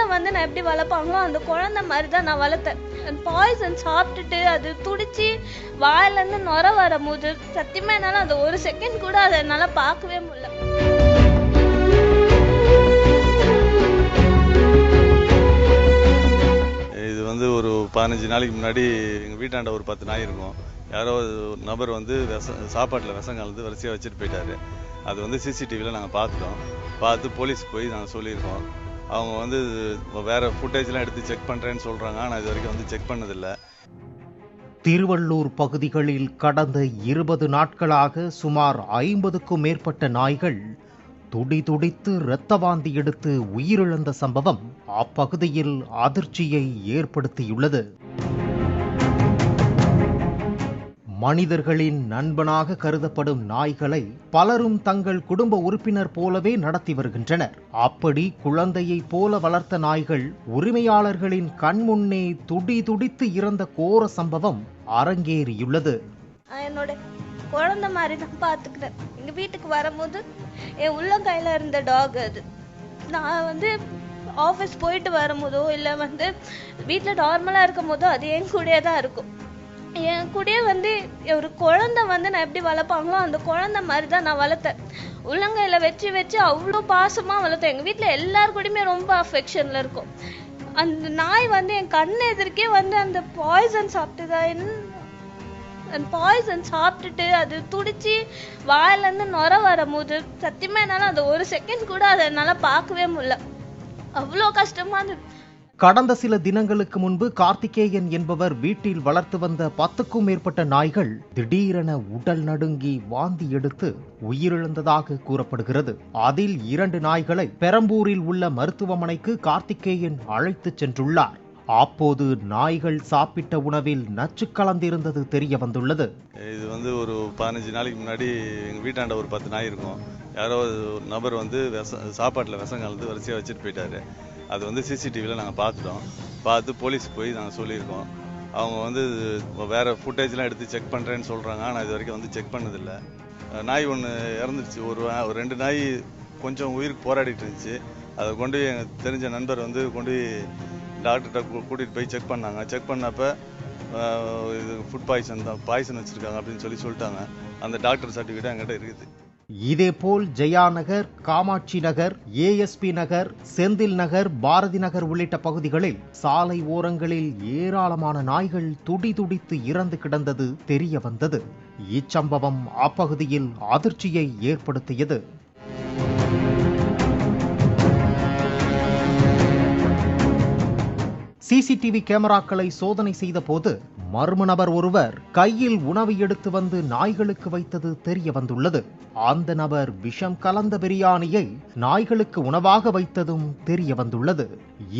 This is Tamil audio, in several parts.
குழந்தை வந்து நான் எப்படி வளர்ப்பாங்களோ அந்த குழந்தை மாதிரி தான் நான் வளர்த்தேன். பாய்சன் சாப்பிட்டுட்டு அது துடிச்சு வாயிலேருந்து நுர வரும்போது சத்தியமா என்னால் அந்த ஒரு செகண்ட் கூட அதை என்னால் பார்க்கவே முடியல. இது வந்து ஒரு 15 நாளைக்கு முன்னாடி எங்கள் வீட்டாண்ட ஒரு 10 நாய் இருக்கும். யாரோ நபர் வந்து சாப்பாட்டில் விஷம் கலந்து வரிசையாக வச்சுட்டு போயிட்டாரு. அது வந்து சிசிடிவியில் நாங்கள் பார்த்துட்டோம். பார்த்து போலீஸ் போய் நாங்கள் சொல்லியிருக்கோம். அவங்க வந்து வேறு ஃபுட்டேஜ்லாம் எடுத்து செக் பண்ணுறேன்னு சொல்கிறாங்க. ஆனால் இது வரைக்கும் வந்து செக் பண்ணதில்லை. திருவள்ளூர் பகுதிகளில் கடந்த 20 நாட்களாக சுமார் 50க்கும் மேற்பட்ட நாய்கள் துடிதுடித்து இரத்த வாந்தி எடுத்து உயிரிழந்த சம்பவம் அப்பகுதியில் அதிர்ச்சியை ஏற்படுத்தியுள்ளது. மனிதர்களின் நண்பனாக கருதப்படும் நாய்களை பலரும் தங்கள் குடும்ப உறுப்பினர் போலவே நடத்தி வருகின்றனர். அப்படி குழந்தையை போல வளர்த்த நாய்கள் உரிமையாளர்களின் கண்முன்னே துடிதுடித்து இறந்த கோர சம்பவம் அரங்கேறியுள்ளது. என்னோட குழந்தை மாதிரி தான் பார்த்துக்கிறேன். எங்க வீட்டுக்கு வரும்போது என் உள்ளங்கையில இருந்த டாக் அது. நான் வந்து ஆஃபீஸ் போயிட்டு வரும்போதோ இல்லை வந்து வீட்டில் நார்மலாக இருக்கும் போதோ அது என் கூடயே தான் இருக்கும். என் கூடயே வந்து ஒரு குழந்தை வந்து நான் எப்படி வளர்ப்பாங்களோ அந்த குழந்தை மாதிரி தான் நான் வளர்த்தேன். உள்ளங்கையில வச்சு வச்சு அவ்வளோ பாசமாக வளர்த்தேன். எங்கள் வீட்டில் எல்லாரு கூடயுமே ரொம்ப அஃபெக்ஷனில் இருக்கும். அந்த நாய் வந்து என் கண் எதிர்க்கே வந்து அந்த பாய்சன் சாப்பிட்டுட்டு அது துடிச்சு வாயிலேருந்து நுர வரும்போது சத்தியமா என்னால் அந்த ஒரு செகண்ட் கூட அதை என்னால் பார்க்கவே முடியல. அவ்வளோ கஷ்டமா இருந்தது. கடந்த சில தினங்களுக்கு முன்பு கார்த்திகேயன் என்பவர் வீட்டில் வளர்த்து வந்த 10க்கும் மேற்பட்ட நாய்கள் திடீரென உடல் நடுங்கி வாந்தி எடுத்து உயிரிழந்ததாக கூறப்படுகிறது. அதில் 2 நாய்களை பெரம்பூரில் உள்ள மருத்துவமனைக்கு கார்த்திகேயன் அழைத்து சென்றுள்ளார். அப்போது நாய்கள் சாப்பிட்ட உணவில் நச்சு கலந்திருந்தது தெரிய வந்துள்ளது. இது வந்து ஒரு 15 நாளைக்கு முன்னாடி எங்கள் வீட்டாண்ட ஒரு 10 நாய் இருக்கும். யாரோ நபர் வந்து சாப்பாட்டில் விஷம் கலந்து வரிசையாக வச்சுட்டு போயிட்டாரு. அது வந்து சிசிடிவியில் நாங்கள் பார்த்துட்டோம். பார்த்து போலீஸ் போய் நாங்கள் சொல்லியிருக்கோம். அவங்க வந்து வேறு ஃபுட்டேஜ்லாம் எடுத்து செக் பண்ணுறேன்னு சொல்கிறாங்க. ஆனால் இது வரைக்கும் வந்து செக் பண்ணதில்லை. நாய் ஒன்று இறந்துருச்சு. ஒரு 2 நாய் கொஞ்சம் உயிருக்கு போராடிட்டு இருந்துச்சு. அதை கொண்டு போய் எங்கள் தெரிஞ்ச நண்பர் வந்து கொண்டு போய் டாக்டர்கிட்ட கூட்டிகிட்டு போய் செக் பண்ணாங்க. செக் பண்ணப்போ இது ஃபுட் பாய்சன் வச்சுருக்காங்க அப்படின்னு சொல்லிட்டாங்க. அந்த டாக்டர் சர்டிஃபிகேட் என்கிட்ட இருக்குது. இதேபோல் ஜெயா நகர், காமாட்சி நகர், ஏஎஸ்பி நகர், செந்தில் நகர், பாரதி நகர் உள்ளிட்ட பகுதிகளில் சாலை ஓரங்களில் ஏராளமான நாய்கள் துடிதுடித்து இறந்து கிடந்தது தெரிய வந்தது. இச்சம்பவம் அப்பகுதியில் அதிர்ச்சியை ஏற்படுத்தியது. சிசிடிவி கேமராக்களை சோதனை செய்த போது மர்ம நபர் ஒருவர் கையில் உணவு எடுத்து வந்து நாய்களுக்கு வைத்தது தெரிய வந்துள்ளது. அந்த நபர் விஷம் கலந்த பிரியாணியை நாய்களுக்கு உணவாக வைத்ததும் தெரிய வந்துள்ளது.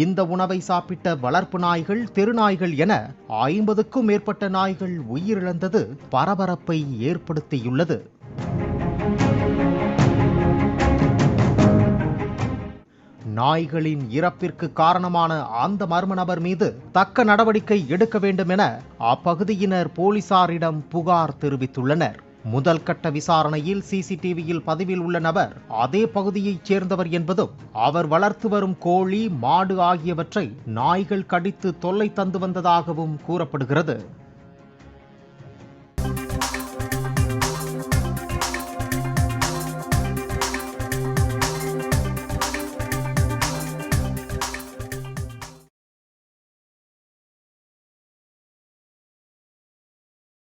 இந்த உணவை சாப்பிட்ட வளர்ப்பு நாய்கள், தெருநாய்கள் என 50க்கும் மேற்பட்ட நாய்கள் உயிரிழந்தது பரபரப்பை ஏற்படுத்தியுள்ளது. நாய்களின் இறப்பிற்கு காரணமான அந்த மர்ம நபர் மீது தக்க நடவடிக்கை எடுக்க வேண்டும் என அப்பகுதியினர் போலீசாரிடம் புகார் தெரிவித்துள்ளனர். முதல் கட்ட விசாரணையில் சிசிடிவியில் பதிவில் உள்ள நபர் அதே பகுதியைச் சேர்ந்தவர் என்பதும் அவர் வளர்த்து வரும் கோழி, மாடு ஆகியவற்றை நாய்கள் கடித்து தொல்லை தந்து வந்ததாகவும் கூறப்படுகிறது.